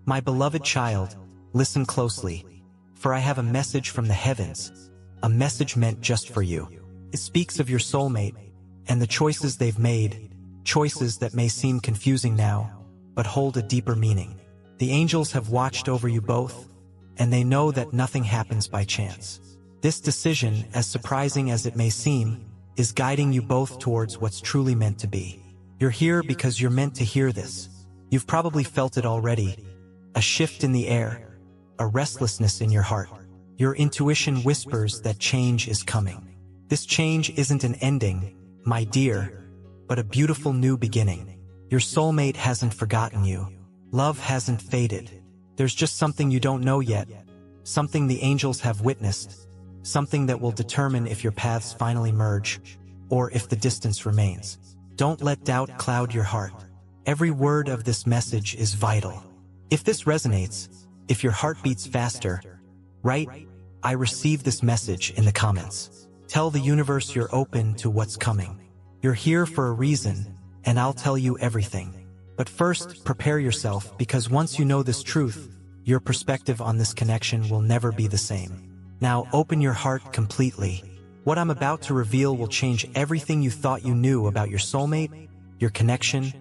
My beloved child, listen closely, for I have a message from the heavens, a message meant just for you. It speaks of your soulmate and the choices they've made, choices that may seem confusing now, but hold a deeper meaning. The angels have watched over you both, and they know that nothing happens by chance. This decision, as surprising as it may seem, is guiding you both towards what's truly meant to be. You're here because you're meant to hear this. You've probably felt it already. A shift in the air, a restlessness in your heart. Your intuition whispers that change is coming. This change isn't an ending, my dear, but a beautiful new beginning. Your soulmate hasn't forgotten you. Love hasn't faded. There's just something you don't know yet, something the angels have witnessed, something that will determine if your paths finally merge, or if the distance remains. Don't let doubt cloud your heart. Every word of this message is vital. If this resonates, if your heart beats faster, write, "I received this message" in the comments. Tell the universe you're open to what's coming. You're here for a reason, and I'll tell you everything. But first, prepare yourself, because once you know this truth, your perspective on this connection will never be the same. Now open your heart completely. What I'm about to reveal will change everything you thought you knew about your soulmate, your connection,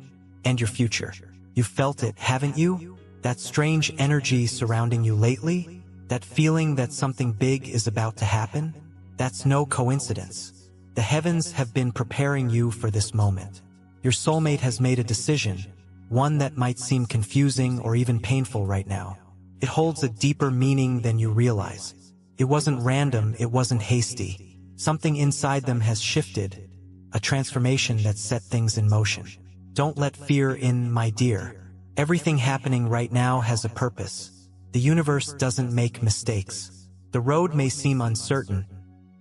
and your future. You've felt it, haven't you? That strange energy surrounding you lately? That feeling that something big is about to happen? That's no coincidence. The heavens have been preparing you for this moment. Your soulmate has made a decision, one that might seem confusing or even painful right now. It holds a deeper meaning than you realize. It wasn't random, it wasn't hasty. Something inside them has shifted, a transformation that set things in motion. Don't let fear in, my dear. Everything happening right now has a purpose. The universe doesn't make mistakes. The road may seem uncertain,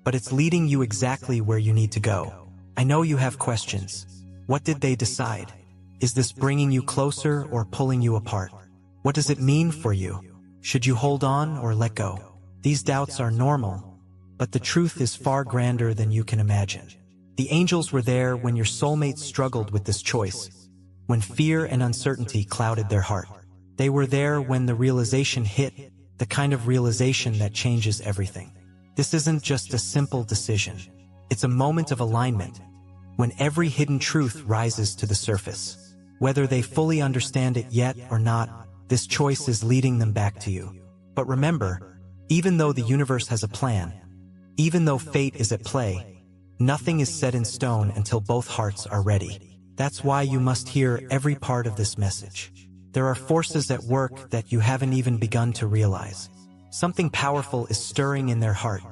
but it's leading you exactly where you need to go. I know you have questions. What did they decide? Is this bringing you closer or pulling you apart? What does it mean for you? Should you hold on or let go? These doubts are normal, but the truth is far grander than you can imagine. The angels were there when your soulmate struggled with this choice, when fear and uncertainty clouded their heart. They were there when the realization hit, the kind of realization that changes everything. This isn't just a simple decision. It's a moment of alignment, when every hidden truth rises to the surface. Whether they fully understand it yet or not, this choice is leading them back to you. But remember, even though the universe has a plan, even though fate is at play, nothing is set in stone until both hearts are ready. That's why you must hear every part of this message. There are forces at work that you haven't even begun to realize. Something powerful is stirring in their heart,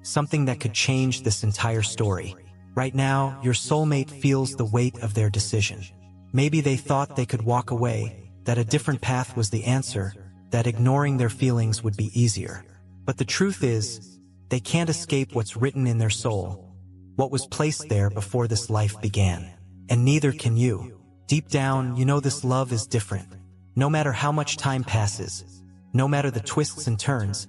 something that could change this entire story. Right now, your soulmate feels the weight of their decision. Maybe they thought they could walk away, that a different path was the answer, that ignoring their feelings would be easier. But the truth is, they can't escape what's written in their soul, what was placed there before this life began. And neither can you. Deep down, you know this love is different. No matter how much time passes, no matter the twists and turns,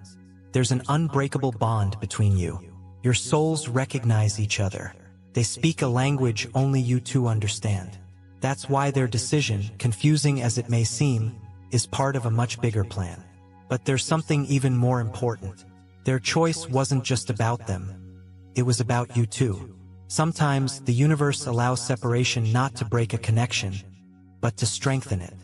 there's an unbreakable bond between you. Your souls recognize each other. They speak a language only you two understand. That's why their decision, confusing as it may seem, is part of a much bigger plan. But there's something even more important. Their choice wasn't just about them. It was about you too. Sometimes the universe allows separation not to break a connection, but to strengthen it.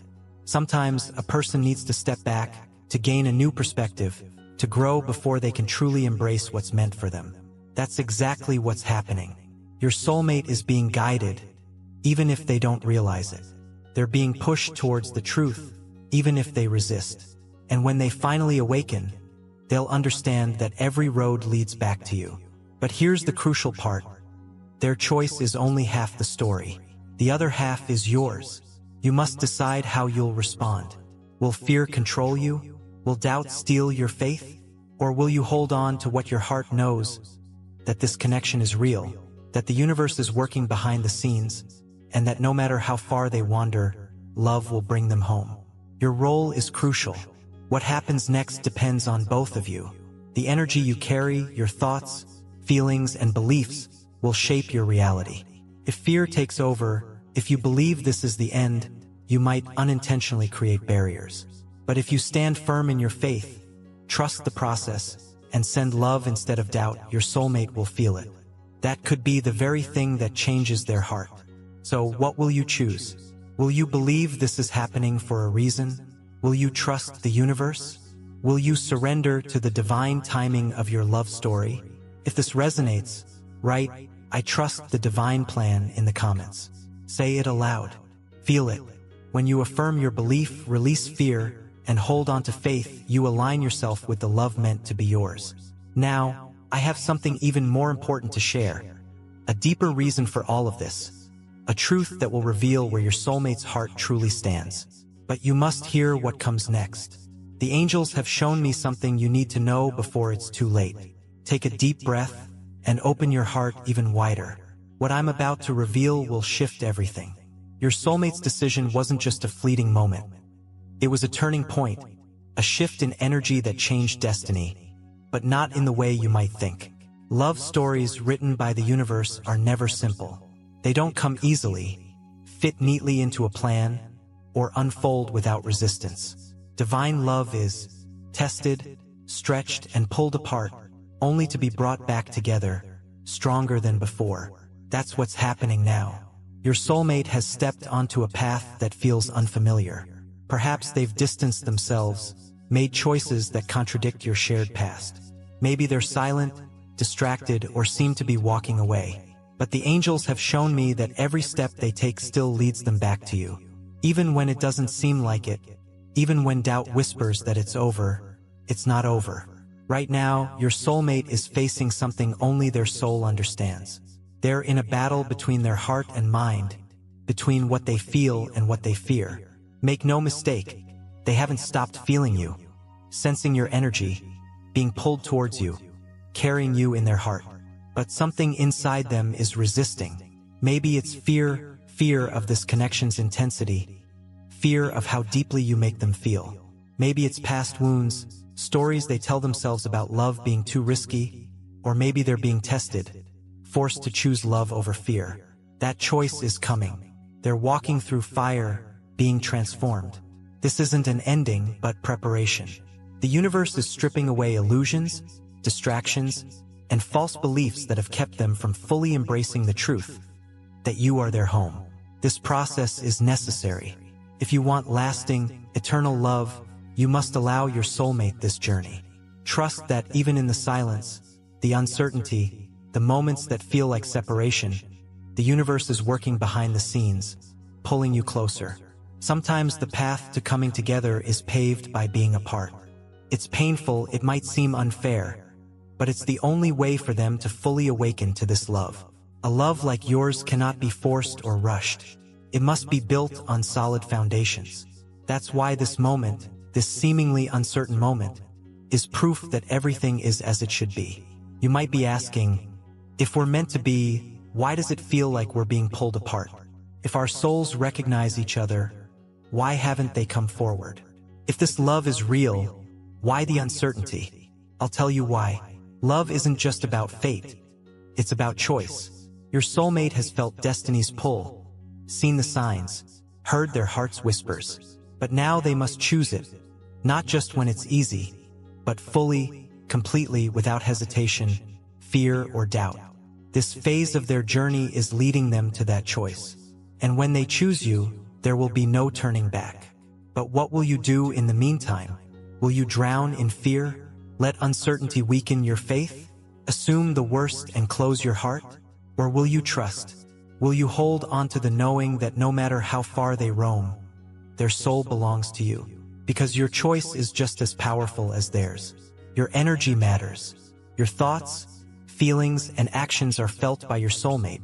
Sometimes a person needs to step back, to gain a new perspective, to grow before they can truly embrace what's meant for them. That's exactly what's happening. Your soulmate is being guided, even if they don't realize it. They're being pushed towards the truth, even if they resist. And when they finally awaken, they'll understand that every road leads back to you. But here's the crucial part. Their choice is only half the story. The other half is yours. You must decide how you'll respond. Will fear control you? Will doubt steal your faith? Or will you hold on to what your heart knows, that this connection is real, that the universe is working behind the scenes, and that no matter how far they wander, love will bring them home? Your role is crucial. What happens next depends on both of you. The energy you carry, your thoughts, feelings, and beliefs will shape your reality. If fear takes over, if you believe this is the end, you might unintentionally create barriers. But if you stand firm in your faith, trust the process, and send love instead of doubt, your soulmate will feel it. That could be the very thing that changes their heart. So what will you choose? Will you believe this is happening for a reason? Will you trust the universe? Will you surrender to the divine timing of your love story? If this resonates, write, "I trust the divine plan" in the comments. Say it aloud. Feel it. When you affirm your belief, release fear, and hold on to faith, you align yourself with the love meant to be yours. Now, I have something even more important to share. A deeper reason for all of this. A truth that will reveal where your soulmate's heart truly stands. But you must hear what comes next. The angels have shown me something you need to know before it's too late. Take a deep breath and open your heart even wider. What I'm about to reveal will shift everything. Your soulmate's decision wasn't just a fleeting moment. It was a turning point, a shift in energy that changed destiny, but not in the way you might think. Love stories written by the universe are never simple. They don't come easily, fit neatly into a plan, or unfold without resistance. Divine love is tested, stretched, and pulled apart, only to be brought back together, stronger than before. That's what's happening now. Your soulmate has stepped onto a path that feels unfamiliar. Perhaps they've distanced themselves, made choices that contradict your shared past. Maybe they're silent, distracted, or seem to be walking away. But the angels have shown me that every step they take still leads them back to you. Even when it doesn't seem like it, even when doubt whispers that it's over, it's not over. Right now, your soulmate is facing something only their soul understands. They're in a battle between their heart and mind, between what they feel and what they fear. Make no mistake, they haven't stopped feeling you, sensing your energy, being pulled towards you, carrying you in their heart. But something inside them is resisting. Maybe it's fear of this connection's intensity, fear of how deeply you make them feel. Maybe it's past wounds, stories they tell themselves about love being too risky, or maybe they're being tested, forced to choose love over fear. That choice is coming. They're walking through fire, being transformed. This isn't an ending, but preparation. The universe is stripping away illusions, distractions, and false beliefs that have kept them from fully embracing the truth that you are their home. This process is necessary. If you want lasting, eternal love, you must allow your soulmate this journey. Trust that even in the silence, the uncertainty, the moments that feel like separation, the universe is working behind the scenes, pulling you closer. Sometimes the path to coming together is paved by being apart. It's painful, it might seem unfair, but it's the only way for them to fully awaken to this love. A love like yours cannot be forced or rushed. It must be built on solid foundations. That's why this moment, this seemingly uncertain moment, is proof that everything is as it should be. You might be asking, if we're meant to be, why does it feel like we're being pulled apart? If our souls recognize each other, why haven't they come forward? If this love is real, why the uncertainty? I'll tell you why. Love isn't just about fate. It's about choice. Your soulmate has felt destiny's pull, seen the signs, heard their heart's whispers. But now they must choose it, not just when it's easy, but fully, completely, without hesitation, fear, or doubt. This phase of their journey is leading them to that choice. And when they choose you, there will be no turning back. But what will you do in the meantime? Will you drown in fear? Let uncertainty weaken your faith? Assume the worst and close your heart? Or will you trust? Will you hold on to the knowing that no matter how far they roam, their soul belongs to you? Because your choice is just as powerful as theirs. Your energy matters. Your thoughts, feelings, and actions are felt by your soulmate,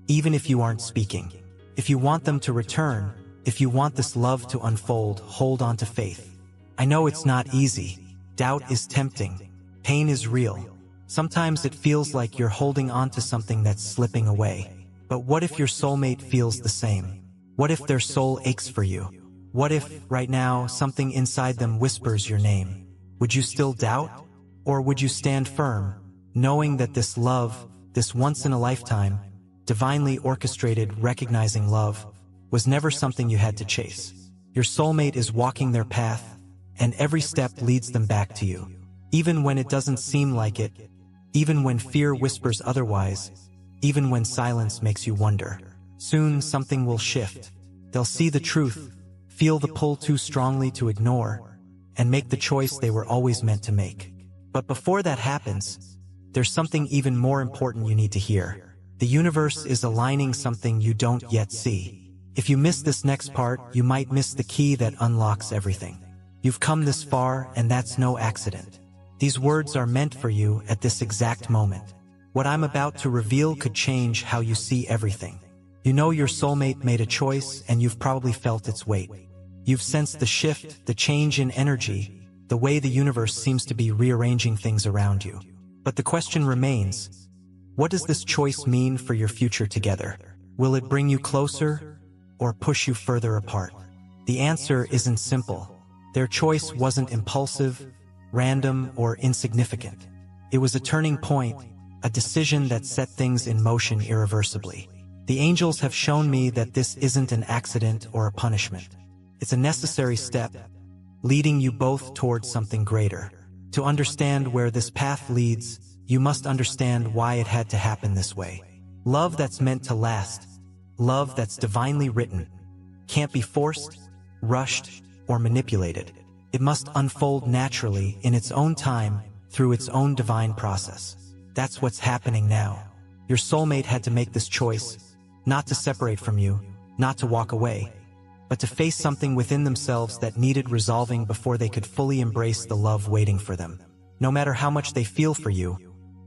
even if you aren't speaking. If you want them to return, if you want this love to unfold, hold on to faith. I know it's not easy. Doubt is tempting. Pain is real. Sometimes it feels like you're holding on to something that's slipping away. But what if your soulmate feels the same? What if their soul aches for you? What if, right now, something inside them whispers your name? Would you still doubt? Or would you stand firm, knowing that this love, this once-in-a-lifetime, divinely orchestrated, recognizing love, was never something you had to chase? Your soulmate is walking their path, and every step leads them back to you. Even when it doesn't seem like it, even when fear whispers otherwise, even when silence makes you wonder. Soon something will shift. They'll see the truth, feel the pull too strongly to ignore, and make the choice they were always meant to make. But before that happens, there's something even more important you need to hear. The universe is aligning something you don't yet see. If you miss this next part, you might miss the key that unlocks everything. You've come this far, and that's no accident. These words are meant for you at this exact moment. What I'm about to reveal could change how you see everything. You know your soulmate made a choice, and you've probably felt its weight. You've sensed the shift, the change in energy, the way the universe seems to be rearranging things around you. But the question remains, what does this choice mean for your future together? Will it bring you closer or push you further apart? The answer isn't simple. Their choice wasn't impulsive, random, or insignificant. It was a turning point, a decision that set things in motion irreversibly. The angels have shown me that this isn't an accident or a punishment. It's a necessary step, leading you both towards something greater. To understand where this path leads, you must understand why it had to happen this way. Love that's meant to last, love that's divinely written, can't be forced, rushed, or manipulated. It must unfold naturally in its own time through its own divine process. That's what's happening now. Your soulmate had to make this choice, not to separate from you, not to walk away, but to face something within themselves that needed resolving before they could fully embrace the love waiting for them. No matter how much they feel for you,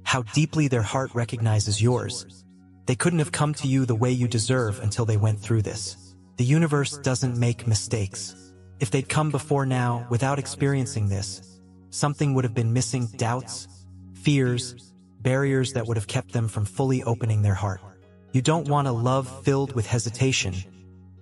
how deeply their heart recognizes yours, they couldn't have come to you the way you deserve until they went through this. The universe doesn't make mistakes. If they'd come before now without experiencing this, something would have been missing: doubts, fears, barriers that would have kept them from fully opening their heart. You don't want a love filled with hesitation,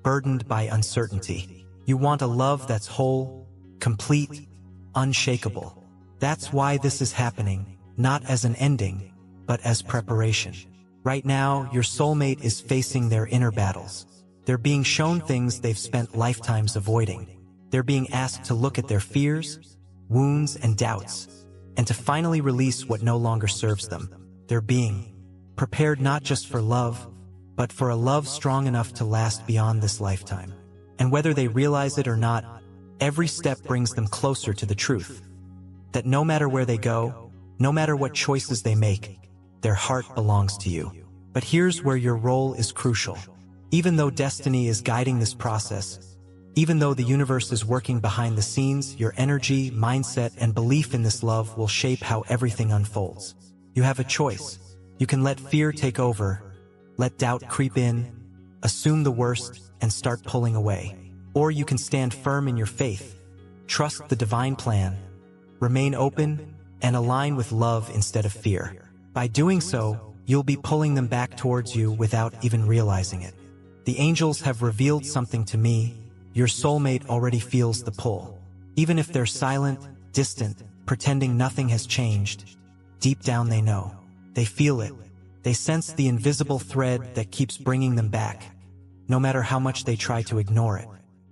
burdened by uncertainty. You want a love that's whole, complete, unshakable. That's why this is happening, not as an ending, but as preparation. Right now, your soulmate is facing their inner battles. They're being shown things they've spent lifetimes avoiding. They're being asked to look at their fears, wounds, and doubts, and to finally release what no longer serves them. They're being prepared not just for love, but for a love strong enough to last beyond this lifetime. And whether they realize it or not, every step brings them closer to the truth that no matter where they go, no matter what choices they make, their heart belongs to you. But here's where your role is crucial. Even though destiny is guiding this process, even though the universe is working behind the scenes, your energy, mindset, and belief in this love will shape how everything unfolds. You have a choice. You can let fear take over, let doubt creep in, assume the worst, and start pulling away. Or you can stand firm in your faith, trust the divine plan, remain open, and align with love instead of fear. By doing so, you'll be pulling them back towards you without even realizing it. The angels have revealed something to me. Your soulmate already feels the pull. Even if they're silent, distant, pretending nothing has changed, deep down they know. They feel it. They sense the invisible thread that keeps bringing them back, no matter how much they try to ignore it.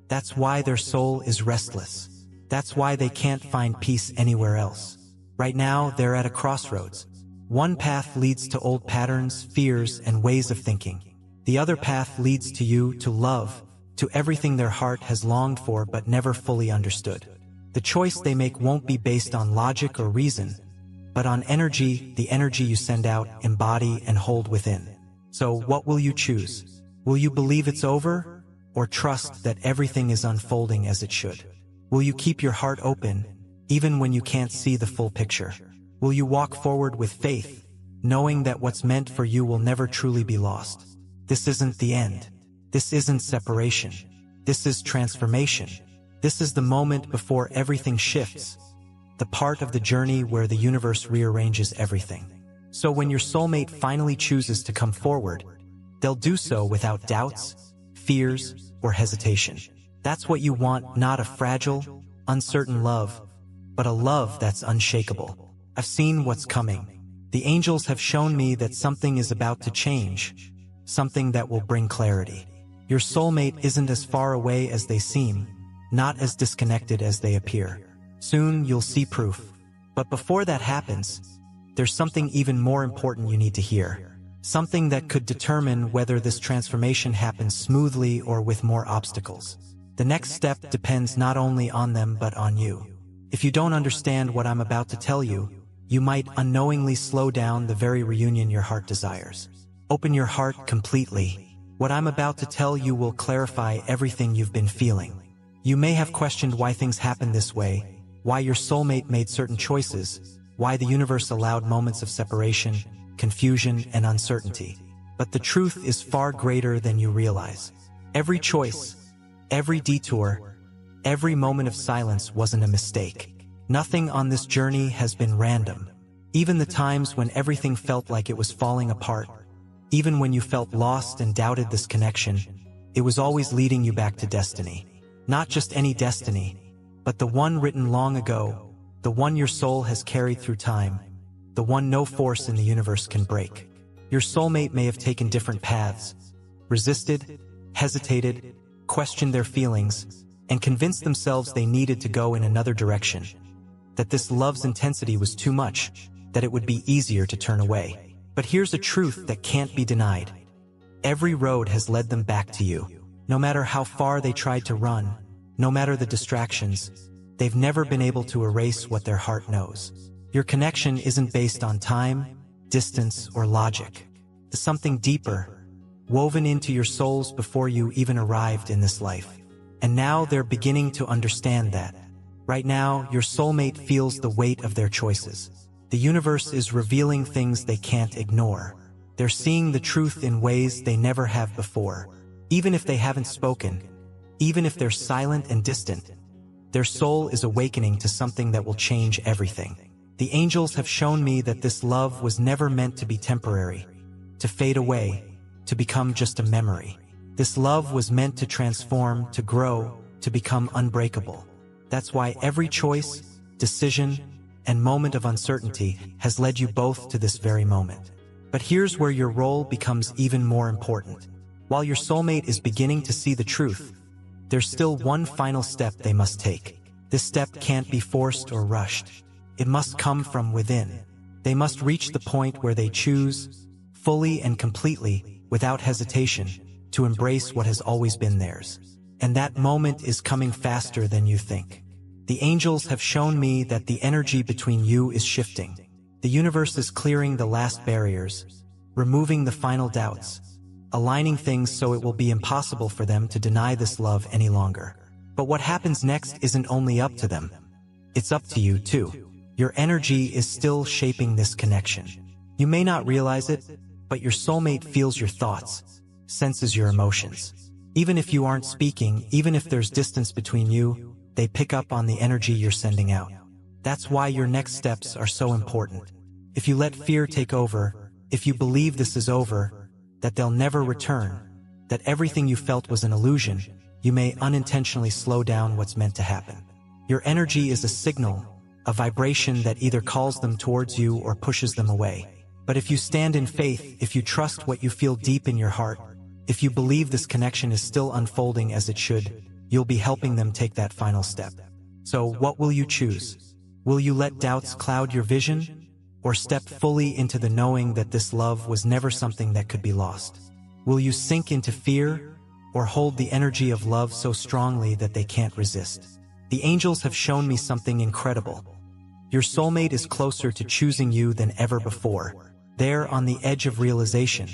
That's why their soul is restless. That's why they can't find peace anywhere else. Right now, they're at a crossroads. One path leads to old patterns, fears, and ways of thinking. The other path leads to you, to love, to everything their heart has longed for but never fully understood. The choice they make won't be based on logic or reason, but on energy, the energy you send out, embody, and hold within. So what will you choose? Will you believe it's over, or trust that everything is unfolding as it should? Will you keep your heart open, even when you can't see the full picture? Will you walk forward with faith, knowing that what's meant for you will never truly be lost? This isn't the end. This isn't separation. This is transformation. This is the moment before everything shifts, the part of the journey where the universe rearranges everything. So when your soulmate finally chooses to come forward, they'll do so without doubts, fears, or hesitation. That's what you want, not a fragile, uncertain love, but a love that's unshakable. I've seen what's coming. The angels have shown me that something is about to change, something that will bring clarity. Your soulmate isn't as far away as they seem, not as disconnected as they appear. Soon you'll see proof. But before that happens, there's something even more important you need to hear. Something that could determine whether this transformation happens smoothly or with more obstacles. The next step depends not only on them but on you. If you don't understand what I'm about to tell you, you might unknowingly slow down the very reunion your heart desires. Open your heart completely. What I'm about to tell you will clarify everything you've been feeling. You may have questioned why things happen this way, why your soulmate made certain choices, why the universe allowed moments of separation, confusion, and uncertainty. But the truth is far greater than you realize. Every choice, every detour, every moment of silence wasn't a mistake. Nothing on this journey has been random. Even the times when everything felt like it was falling apart, even when you felt lost and doubted this connection, it was always leading you back to destiny. Not just any destiny, but the one written long ago, the one your soul has carried through time, the one no force in the universe can break. Your soulmate may have taken different paths, resisted, hesitated, questioned their feelings, and convinced themselves they needed to go in another direction, that this love's intensity was too much, that it would be easier to turn away. But here's a truth that can't be denied. Every road has led them back to you. No matter how far they tried to run, no matter the distractions, they've never been able to erase what their heart knows. Your connection isn't based on time, distance, or logic. It's something deeper, woven into your souls before you even arrived in this life. And now they're beginning to understand that. Right now, your soulmate feels the weight of their choices. The universe is revealing things they can't ignore. They're seeing the truth in ways they never have before. Even if they haven't spoken, even if they're silent and distant, their soul is awakening to something that will change everything. The angels have shown me that this love was never meant to be temporary, to fade away, to become just a memory. This love was meant to transform, to grow, to become unbreakable. That's why every choice, decision, and moment of uncertainty has led you both to this very moment. But here's where your role becomes even more important. While your soulmate is beginning to see the truth, there's still one final step they must take. This step can't be forced or rushed. It must come from within. They must reach the point where they choose, fully and completely, without hesitation, to embrace what has always been theirs. And that moment is coming faster than you think. The angels have shown me that the energy between you is shifting. The universe is clearing the last barriers, removing the final doubts, aligning things so it will be impossible for them to deny this love any longer. But what happens next isn't only up to them. It's up to you too. Your energy is still shaping this connection. You may not realize it, but your soulmate feels your thoughts, senses your emotions. Even if you aren't speaking, even if there's distance between you, they pick up on the energy you're sending out. That's why your next steps are so important. If you let fear take over, if you believe this is over, that they'll never return, that everything you felt was an illusion, you may unintentionally slow down what's meant to happen. Your energy is a signal, a vibration that either calls them towards you or pushes them away. But if you stand in faith, if you trust what you feel deep in your heart, if you believe this connection is still unfolding as it should, you'll be helping them take that final step. So what will you choose? Will you let doubts cloud your vision, or step fully into the knowing that this love was never something that could be lost? Will you sink into fear, or hold the energy of love so strongly that they can't resist? The angels have shown me something incredible. Your soulmate is closer to choosing you than ever before. They're on the edge of realization,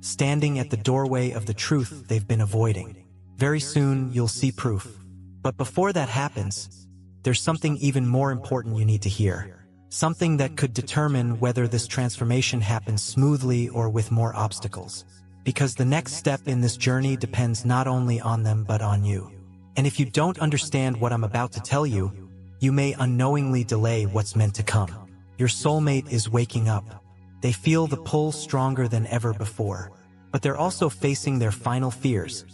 standing at the doorway of the truth they've been avoiding. Very soon, you'll see proof. But before that happens, there's something even more important you need to hear. Something that could determine whether this transformation happens smoothly or with more obstacles. Because the next step in this journey depends not only on them but on you. And if you don't understand what I'm about to tell you, you may unknowingly delay what's meant to come. Your soulmate is waking up. They feel the pull stronger than ever before. But they're also facing their final fears,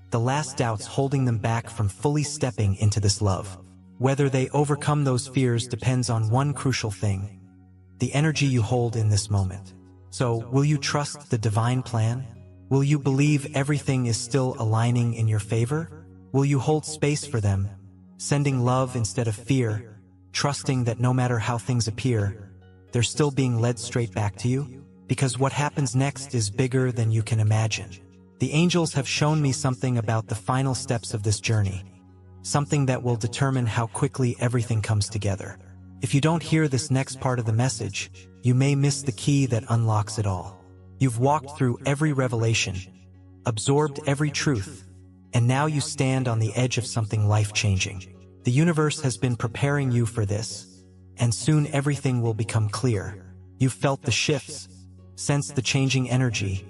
the last doubts holding them back from fully stepping into this love. Whether they overcome those fears depends on one crucial thing: the energy you hold in this moment. So, will you trust the divine plan? Will you believe everything is still aligning in your favor? Will you hold space for them, sending love instead of fear, trusting that no matter how things appear, they're still being led straight back to you? Because what happens next is bigger than you can imagine. The angels have shown me something about the final steps of this journey, something that will determine how quickly everything comes together. If you don't hear this next part of the message, you may miss the key that unlocks it all. You've walked through every revelation, absorbed every truth, and now you stand on the edge of something life-changing. The universe has been preparing you for this, and soon everything will become clear. You've felt the shifts, sensed the changing energy,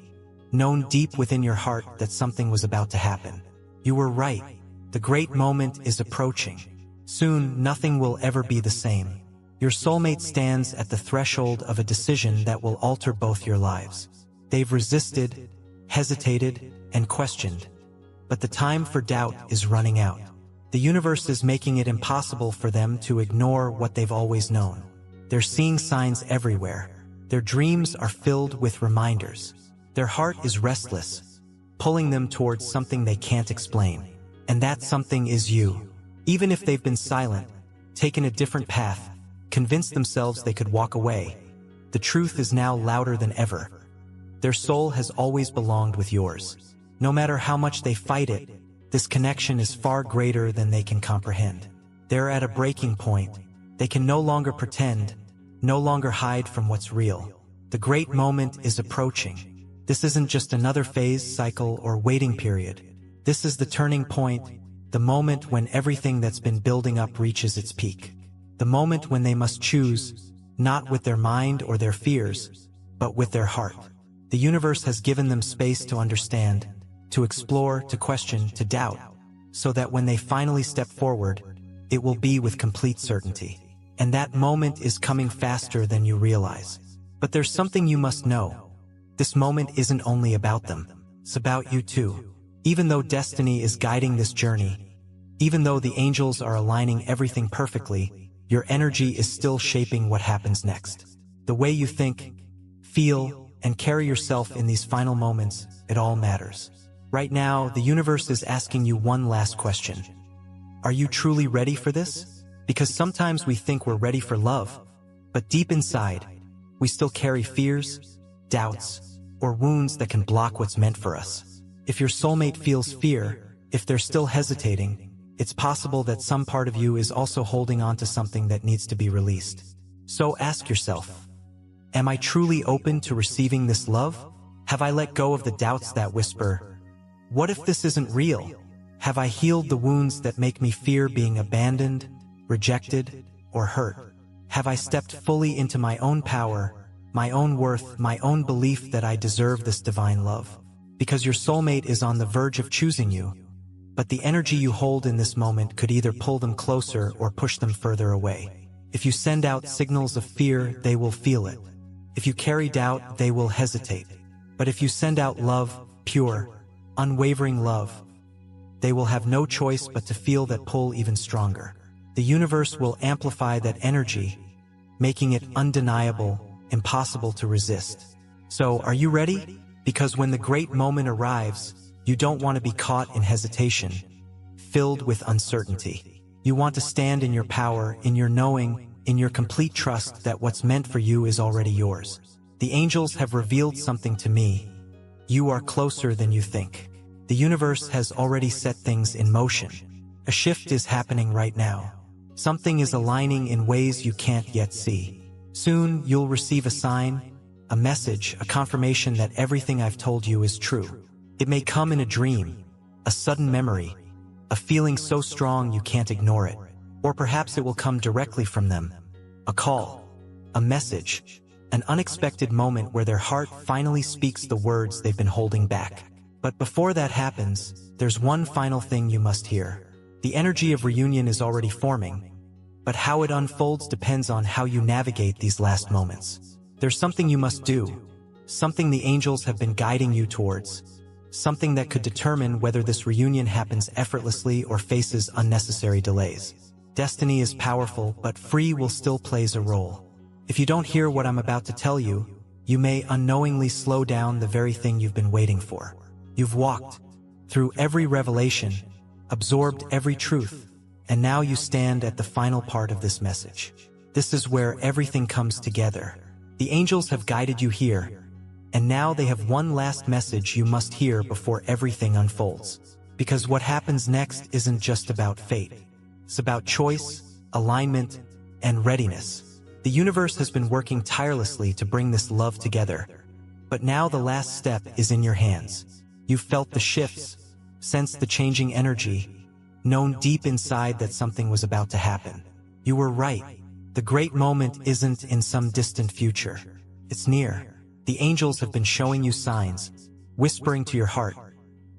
known deep within your heart that something was about to happen. You were right. The great moment is approaching. Soon, nothing will ever be the same. Your soulmate stands at the threshold of a decision that will alter both your lives. They've resisted, hesitated, and questioned. But the time for doubt is running out. The universe is making it impossible for them to ignore what they've always known. They're seeing signs everywhere. Their dreams are filled with reminders. Their heart is restless, pulling them towards something they can't explain. And that something is you. Even if they've been silent, taken a different path, convinced themselves they could walk away, the truth is now louder than ever. Their soul has always belonged with yours. No matter how much they fight it, this connection is far greater than they can comprehend. They're at a breaking point. They can no longer pretend, no longer hide from what's real. The great moment is approaching. This isn't just another phase, cycle, or waiting period. This is the turning point, the moment when everything that's been building up reaches its peak. The moment when they must choose, not with their mind or their fears, but with their heart. The universe has given them space to understand, to explore, to question, to doubt, so that when they finally step forward, it will be with complete certainty. And that moment is coming faster than you realize. But there's something you must know. This moment isn't only about them. It's about you too. Even though destiny is guiding this journey, even though the angels are aligning everything perfectly, your energy is still shaping what happens next. The way you think, feel, and carry yourself in these final moments, it all matters. Right now, the universe is asking you one last question. Are you truly ready for this? Because sometimes we think we're ready for love, but deep inside, we still carry fears, doubts, or wounds that can block what's meant for us. If your soulmate feels fear, if they're still hesitating, it's possible that some part of you is also holding on to something that needs to be released. So ask yourself, am I truly open to receiving this love? Have I let go of the doubts that whisper, what if this isn't real? Have I healed the wounds that make me fear being abandoned, rejected, or hurt? Have I stepped fully into my own power, my own worth, my own belief that I deserve this divine love? Because your soulmate is on the verge of choosing you, but the energy you hold in this moment could either pull them closer or push them further away. If you send out signals of fear, they will feel it. If you carry doubt, they will hesitate. But if you send out love, pure, unwavering love, they will have no choice but to feel that pull even stronger. The universe will amplify that energy, making it undeniable, impossible to resist. So, are you ready? Because when the great moment arrives, you don't want to be caught in hesitation, filled with uncertainty. You want to stand in your power, in your knowing, in your complete trust that what's meant for you is already yours. The angels have revealed something to me. You are closer than you think. The universe has already set things in motion. A shift is happening right now. Something is aligning in ways you can't yet see. Soon, you'll receive a sign, a message, a confirmation that everything I've told you is true. It may come in a dream, a sudden memory, a feeling so strong you can't ignore it. Or perhaps it will come directly from them. A call, a message, an unexpected moment where their heart finally speaks the words they've been holding back. But before that happens, there's one final thing you must hear. The energy of reunion is already forming, but how it unfolds depends on how you navigate these last moments. There's something you must do, something the angels have been guiding you towards, something that could determine whether this reunion happens effortlessly or faces unnecessary delays. Destiny is powerful, but free will still plays a role. If you don't hear what I'm about to tell you, you may unknowingly slow down the very thing you've been waiting for. You've walked through every revelation, absorbed every truth, And now you stand at the final part of this message. This is where everything comes together. The angels have guided you here, and now they have one last message you must hear before everything unfolds. Because what happens next isn't just about fate. It's about choice, alignment, and readiness. The universe has been working tirelessly to bring this love together. But now the last step is in your hands. You've felt the shifts, sensed the changing energy, known deep inside that something was about to happen. You were right. The great moment isn't in some distant future. It's near. The angels have been showing you signs, whispering to your heart,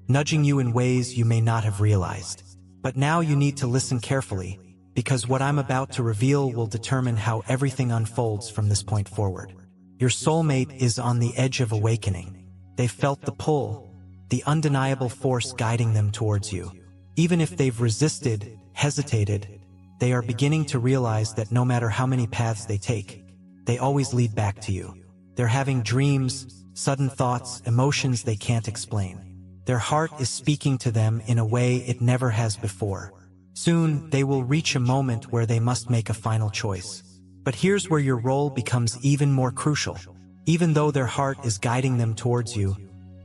nudging you in ways you may not have realized. But now you need to listen carefully, because what I'm about to reveal will determine how everything unfolds from this point forward. Your soulmate is on the edge of awakening. They've felt the pull, the undeniable force guiding them towards you. Even if they've resisted, hesitated, they are beginning to realize that no matter how many paths they take, they always lead back to you. They're having dreams, sudden thoughts, emotions they can't explain. Their heart is speaking to them in a way it never has before. Soon, they will reach a moment where they must make a final choice. But here's where your role becomes even more crucial. Even though their heart is guiding them towards you,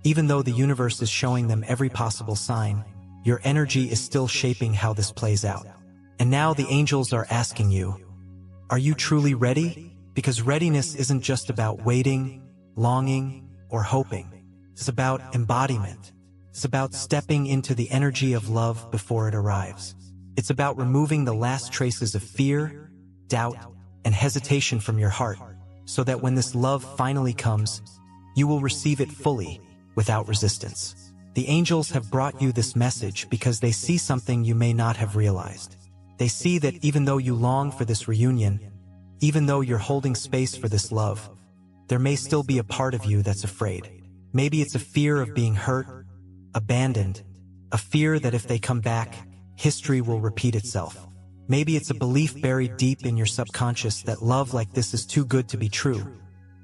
even though the universe is showing them every possible sign, your energy is still shaping how this plays out. And now the angels are asking you, are you truly ready? Because readiness isn't just about waiting, longing, or hoping. It's about embodiment. It's about stepping into the energy of love before it arrives. It's about removing the last traces of fear, doubt, and hesitation from your heart, so that when this love finally comes, you will receive it fully, without resistance. The angels have brought you this message because they see something you may not have realized. They see that even though you long for this reunion, even though you're holding space for this love, there may still be a part of you that's afraid. Maybe it's a fear of being hurt, abandoned, a fear that if they come back, history will repeat itself. Maybe it's a belief buried deep in your subconscious that love like this is too good to be true,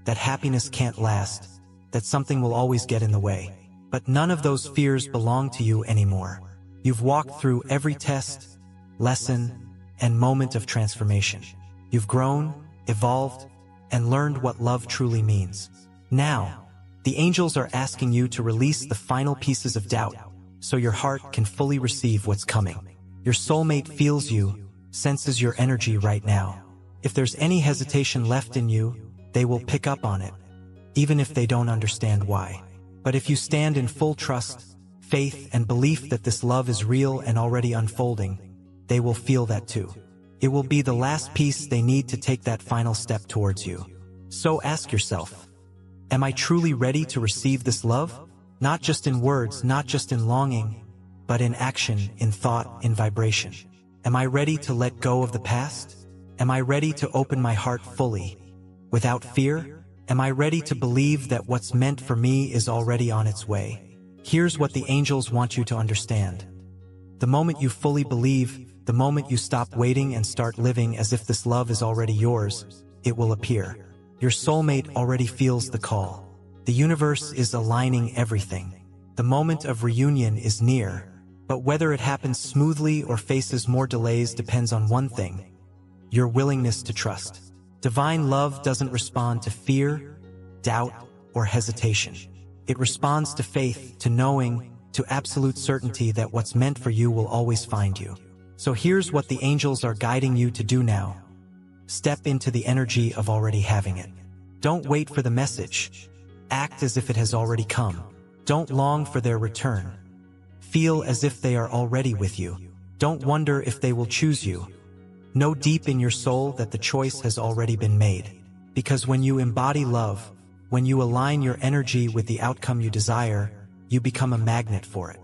that happiness can't last, that something will always get in the way. But none of those fears belong to you anymore. You've walked through every test, lesson, and moment of transformation. You've grown, evolved, and learned what love truly means. Now, the angels are asking you to release the final pieces of doubt, so your heart can fully receive what's coming. Your soulmate feels you, senses your energy right now. If there's any hesitation left in you, they will pick up on it, even if they don't understand why. But if you stand in full trust, faith, and belief that this love is real and already unfolding, they will feel that too. It will be the last piece they need to take that final step towards you. So ask yourself, am I truly ready to receive this love? Not just in words, not just in longing, but in action, in thought, in vibration. Am I ready to let go of the past? Am I ready to open my heart fully, without fear? Am I ready to believe that what's meant for me is already on its way? Here's what the angels want you to understand. The moment you fully believe, the moment you stop waiting and start living as if this love is already yours, it will appear. Your soulmate already feels the call. The universe is aligning everything. The moment of reunion is near, but whether it happens smoothly or faces more delays depends on one thing: your willingness to trust. Divine love doesn't respond to fear, doubt, or hesitation. It responds to faith, to knowing, to absolute certainty that what's meant for you will always find you. So here's what the angels are guiding you to do now. Step into the energy of already having it. Don't wait for the message. Act as if it has already come. Don't long for their return. Feel as if they are already with you. Don't wonder if they will choose you. Know deep in your soul that the choice has already been made. Because when you embody love, when you align your energy with the outcome you desire, you become a magnet for it.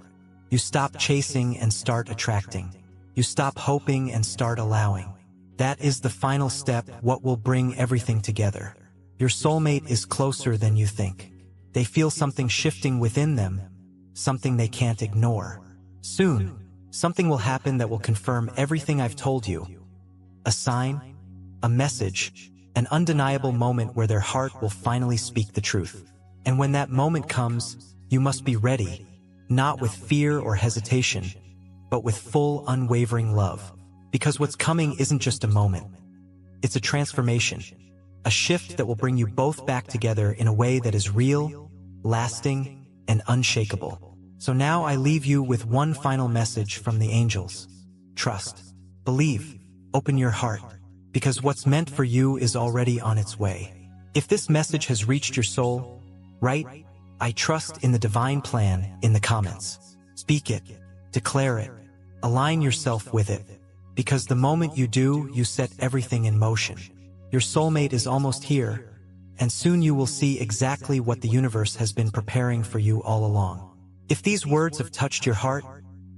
You stop chasing and start attracting. You stop hoping and start allowing. That is the final step, what will bring everything together. Your soulmate is closer than you think. They feel something shifting within them, something they can't ignore. Soon, something will happen that will confirm everything I've told you. A sign, a message, an undeniable moment where their heart will finally speak the truth. And when that moment comes, you must be ready, not with fear or hesitation, but with full, unwavering love. because what's coming isn't just a moment. It's a transformation, a shift that will bring you both back together in a way that is real, lasting, and unshakable. So now I leave you with one final message from the angels. Trust, believe, open your heart, because what's meant for you is already on its way. If this message has reached your soul, write, "I trust in the divine plan" in the comments. Speak it, declare it, align yourself with it, because the moment you do, you set everything in motion. Your soulmate is almost here, and soon you will see exactly what the universe has been preparing for you all along. If these words have touched your heart,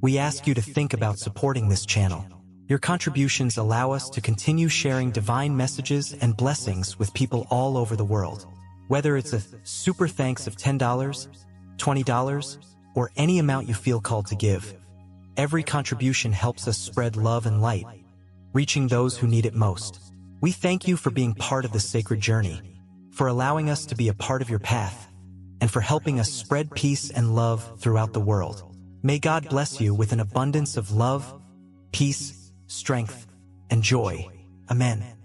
we ask you to think about supporting this channel. Your contributions allow us to continue sharing divine messages and blessings with people all over the world. Whether it's a super thanks of $10, $20, or any amount you feel called to give, every contribution helps us spread love and light, reaching those who need it most. We thank you for being part of this sacred journey, for allowing us to be a part of your path, and for helping us spread peace and love throughout the world. May God bless you with an abundance of love, peace, strength, and joy. Amen.